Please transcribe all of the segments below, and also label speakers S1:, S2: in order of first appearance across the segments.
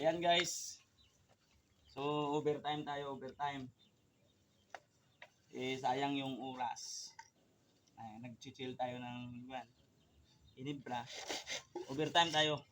S1: Ayan guys. So overtime tayo, overtime. Sayang yung oras. Ay, nag-chill tayo ng inibra. Overtime tayo.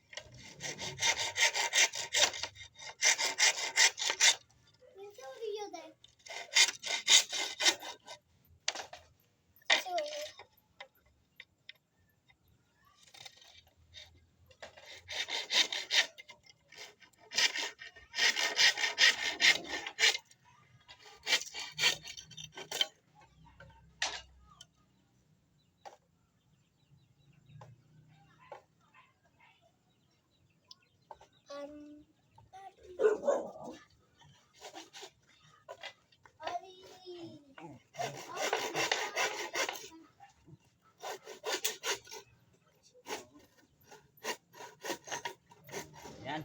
S1: Ayan.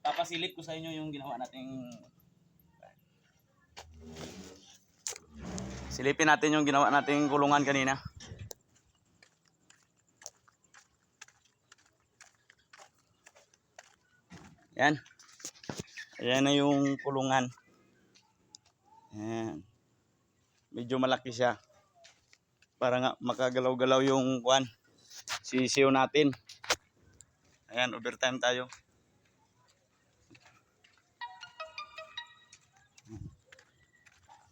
S1: Papasilip ko sa inyo yung ginawa nating silipin natin yung ginawa nating kulungan kanina. Ayan. Ayan na yung kulungan. Ayan. Medyo malaki siya. Para nga makagalaw-galaw yung sisiw natin. Ayan, overtime tayo.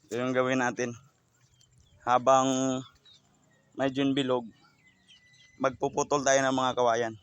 S1: Ito yung gawin natin. Habang medyo bilog, magpuputol tayo ng mga kawayan.